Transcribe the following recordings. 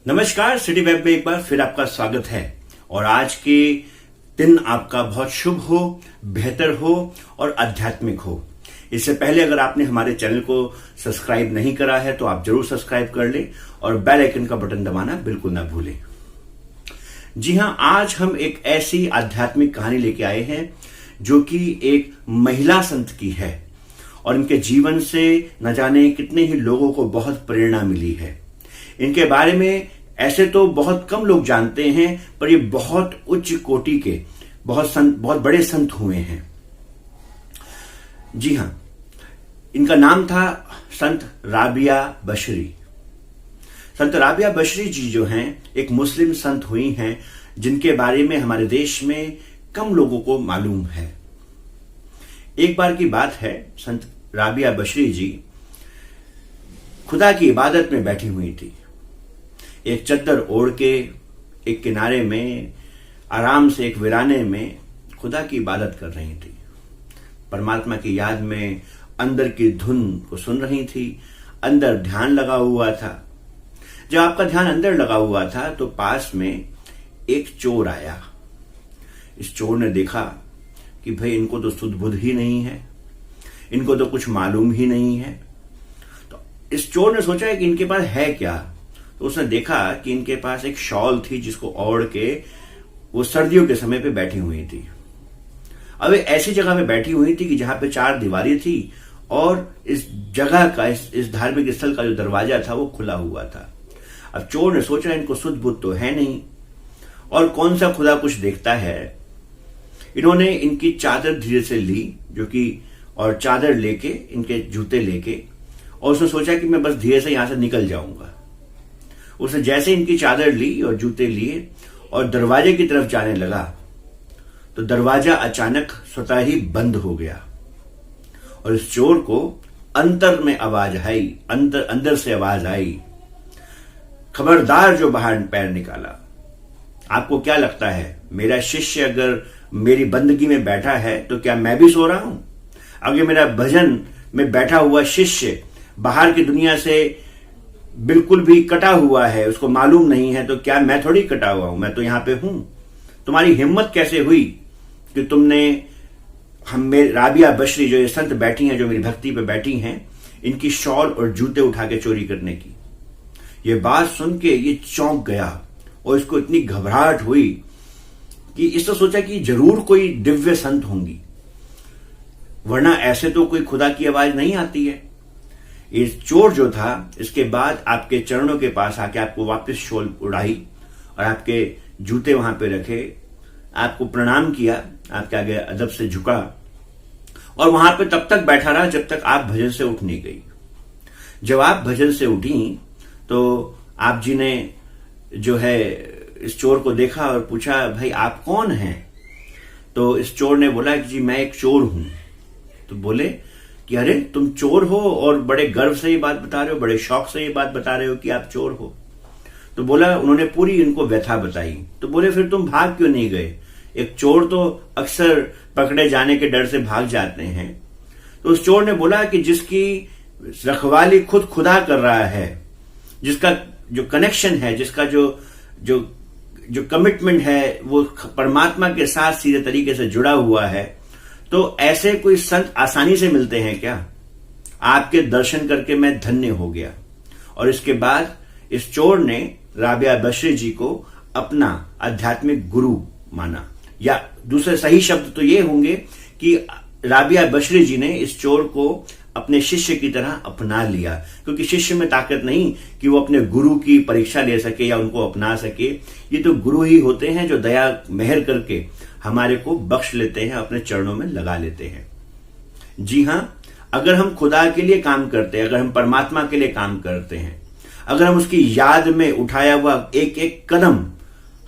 नमस्कार, city web में एक बार फिर आपका स्वागत है। और आज के दिन आपका बहुत शुभ हो, बेहतर हो और आध्यात्मिक हो। इससे पहले अगर आपने हमारे चैनल को सब्सक्राइब नहीं करा है तो आप जरूर सब्सक्राइब कर लें और बेल आइकन का बटन दबाना बिल्कुल ना भूलें। जी हां, आज हम एक ऐसी आध्यात्मिक कहानी लेके आए हैं जो कि एक महिला संत की है और इनके जीवन से न जाने कितने ही लोगों को बहुत प्रेरणा मिली है। इनके बारे में ऐसे तो बहुत कम लोग जानते हैं, पर ये बहुत उच्च कोटि के बहुत बड़े संत हुए हैं। जी हां, इनका नाम था संत राबिया बशरी। संत राबिया बशरी जी जो हैं एक मुस्लिम संत हुई हैं जिनके बारे में हमारे देश में कम लोगों को मालूम है। एक बार की बात है, संत राबिया बशरी जी खुदा की इबादत में बैठी हुई थी। एक चद्दर ओढ़ के एक किनारे में आराम से एक वीराने में खुदा की इबादत कर रही थी। परमात्मा की याद में अंदर की धुन को सुन रही थी। अंदर ध्यान लगा हुआ था। जब आपका ध्यान अंदर लगा हुआ था तो पास में एक चोर आया। इस चोर ने देखा कि भाई इनको तो सुध बुध ही नहीं है, इनको तो कुछ मालूम ही नहीं है। तो इस चोर ने सोचा कि इनके पास है क्या। तो उसने देखा कि इनके पास एक शॉल थी जिसको ओढ़ के वो सर्दियों के समय पे बैठी हुई थी। अब एक ऐसी जगह पे बैठी हुई थी कि जहां पे चार दीवारी थी और इस जगह का इस धार्मिक स्थल का जो दरवाजा था वो खुला हुआ था। अब चोर ने सोचा इनको सुध बुध तो है नहीं और कौन सा खुदा कुछ देखता है। इन्होंने इनकी चादर धीरे से ली, जो कि और चादर लेके इनके जूते लेके, और उसने सोचा कि मैं बस धीरे से यहां से निकल जाऊंगा। उसने जैसे इनकी चादर ली और जूते लिए और दरवाजे की तरफ जाने लगा तो दरवाजा अचानक स्वतः ही बंद हो गया और इस चोर को अंतर में आवाज आई, अंदर से आवाज आई, खबरदार जो बाहर पैर निकाला। आपको क्या लगता है, मेरा शिष्य अगर मेरी बंदगी में बैठा है तो क्या मैं भी सो रहा हूं? अगर मेरा भजन में बैठा हुआ शिष्य बाहर की दुनिया से बिल्कुल भी कटा हुआ है, उसको मालूम नहीं है, तो क्या मैं थोड़ी कटा हुआ हूं? मैं तो यहां पे हूं। तुम्हारी हिम्मत कैसे हुई कि तुमने राबिया बशरी जो ये संत बैठी हैं, जो मेरी भक्ति पे बैठी हैं, इनकी शॉल और जूते उठा के चोरी करने की। ये बात सुन के ये चौंक गया और इसको इतनी घबराहट हुई कि इसने सोचा कि जरूर कोई दिव्य संत होंगी, वरना ऐसे तो कोई खुदा की आवाज नहीं आती है। इस चोर जो था इसके बाद आपके चरणों के पास आके आपको वापस शॉल उड़ाई और आपके जूते वहां पे रखे, आपको प्रणाम किया, आपके आगे अदब से झुका और वहां पे तब तक बैठा रहा जब तक आप भजन से उठ नहीं गई। जब आप भजन से उठी तो आप जी ने जो है इस चोर को देखा और पूछा, भाई आप कौन हैं? तो इस चोर ने बोला कि जी मैं एक चोर हूं। तो बोले कि अरे तुम चोर हो और बड़े गर्व से ये बात बता रहे हो, बड़े शौक से ये बात बता रहे हो कि आप चोर हो। तो बोला, उन्होंने पूरी इनको व्यथा बताई। तो बोले फिर तुम भाग क्यों नहीं गए? एक चोर तो अक्सर पकड़े जाने के डर से भाग जाते हैं। तो उस चोर ने बोला कि जिसकी रखवाली खुद खुदा कर रहा है, जिसका जो कनेक्शन है, जिसका जो कमिटमेंट है वो परमात्मा के साथ सीधे तरीके से जुड़ा हुआ है, तो ऐसे कोई संत आसानी से मिलते हैं क्या? आपके दर्शन करके मैं धन्य हो गया। और इसके बाद इस चोर ने राबिया बशरी जी को अपना आध्यात्मिक गुरु माना, या दूसरे सही शब्द तो ये होंगे कि राबिया बशरी जी ने इस चोर को अपने शिष्य की तरह अपना लिया, क्योंकि शिष्य में ताकत नहीं कि वो अपने गुरु की परीक्षा ले सके या उनको अपना सके। ये तो गुरु ही होते हैं जो दया मेहर करके हमारे को बख्श लेते हैं, अपने चरणों में लगा लेते हैं। जी हां, अगर हम खुदा के लिए काम करते हैं, अगर हम परमात्मा के लिए काम करते हैं, अगर हम उसकी याद में उठाया हुआ एक एक कदम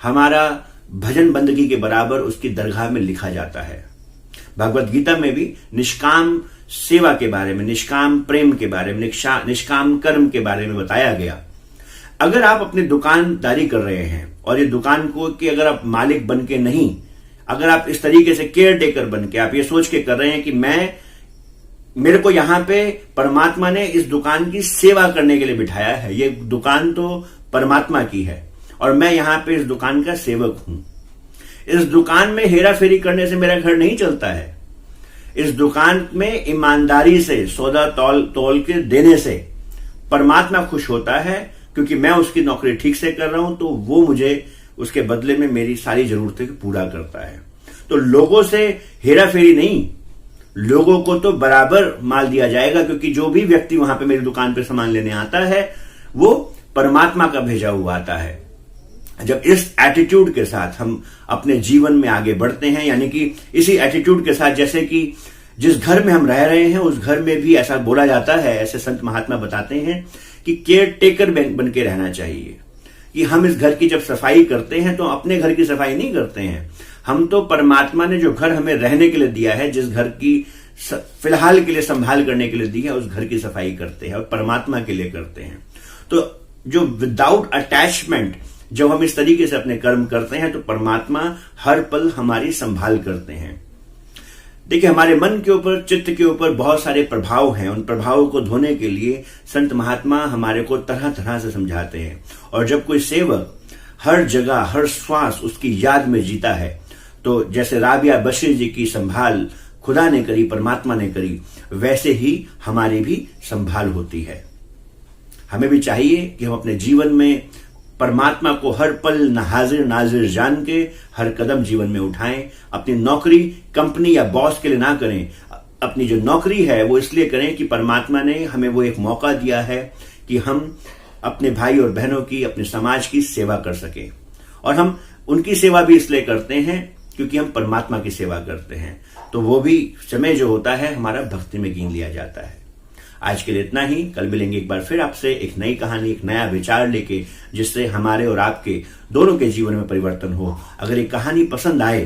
हमारा भजन बंदगी के बराबर उसकी दरगाह में लिखा जाता है। भगवत गीता में भी निष्काम सेवा के बारे में, निष्काम प्रेम के बारे में, निष्काम कर्म के बारे में बताया गया। अगर आप अपनी दुकानदारी कर रहे हैं और ये दुकान को कि अगर आप मालिक बन के नहीं, अगर आप इस तरीके से केयर टेकर बन के आप ये सोच के कर रहे हैं कि मेरे को यहां पे परमात्मा ने इस दुकान की सेवा करने के लिए बिठाया है, ये दुकान तो परमात्मा की है और मैं यहां पे इस दुकान का सेवक हूं। इस दुकान में हेरा फेरी करने से मेरा घर नहीं चलता है। इस दुकान में ईमानदारी से सौदा तौल के देने से परमात्मा खुश होता है, क्योंकि मैं उसकी नौकरी ठीक से कर रहा हूं तो वो मुझे उसके बदले में मेरी सारी जरूरतें पूरा करता है। तो लोगों से हेरा फेरी नहीं, लोगों को तो बराबर माल दिया जाएगा, क्योंकि जो भी व्यक्ति वहां पे मेरी दुकान पे सामान लेने आता है वो परमात्मा का भेजा हुआ आता है। जब इस एटीट्यूड के साथ हम अपने जीवन में आगे बढ़ते हैं, यानी कि इसी एटीट्यूड के साथ, जैसे कि जिस घर में हम रह रहे हैं उस घर में भी ऐसा बोला जाता है, ऐसे संत महात्मा बताते हैं कि केयर टेकर बन के रहना चाहिए। कि हम इस घर की जब सफाई करते हैं तो अपने घर की सफाई नहीं करते हैं, हम तो परमात्मा ने जो घर हमें रहने के लिए दिया है, जिस घर की फिलहाल के लिए संभाल करने के लिए दी है, उस घर की सफाई करते हैं और परमात्मा के लिए करते हैं। तो जो विदाउट अटैचमेंट जब हम इस तरीके से अपने कर्म करते हैं तो परमात्मा हर पल हमारी संभाल करते हैं। देखिए, हमारे मन के ऊपर, चित्त के ऊपर बहुत सारे प्रभाव हैं। उन प्रभावों को धोने के लिए संत महात्मा हमारे को तरह तरह से समझाते हैं। और जब कोई सेवक हर जगह, हर श्वास उसकी याद में जीता है, तो जैसे राबिया बशीर जी की संभाल खुदा ने करी, परमात्मा ने करी, वैसे ही हमारी भी संभाल होती है। हमें भी चाहिए कि हम अपने जीवन में परमात्मा को हर पल हाजिर नाजिर जान के हर कदम जीवन में उठाएं। अपनी नौकरी कंपनी या बॉस के लिए ना करें, अपनी जो नौकरी है वो इसलिए करें कि परमात्मा ने हमें वो एक मौका दिया है कि हम अपने भाई और बहनों की, अपने समाज की सेवा कर सकें। और हम उनकी सेवा भी इसलिए करते हैं क्योंकि हम परमात्मा की सेवा करते हैं। तो वो भी समय जो होता है हमारा भक्ति में गिन लिया जाता है। आज के लिए इतना ही। कल मिलेंगे एक बार फिर आपसे एक नई कहानी, एक नया विचार लेके, जिससे हमारे और आपके दोनों के जीवन में परिवर्तन हो। अगर ये कहानी पसंद आए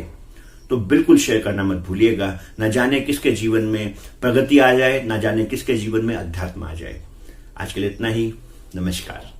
तो बिल्कुल शेयर करना मत भूलिएगा। न जाने किसके जीवन में प्रगति आ जाए, न जाने किसके जीवन में अध्यात्म आ जाए। आज के लिए इतना ही। नमस्कार।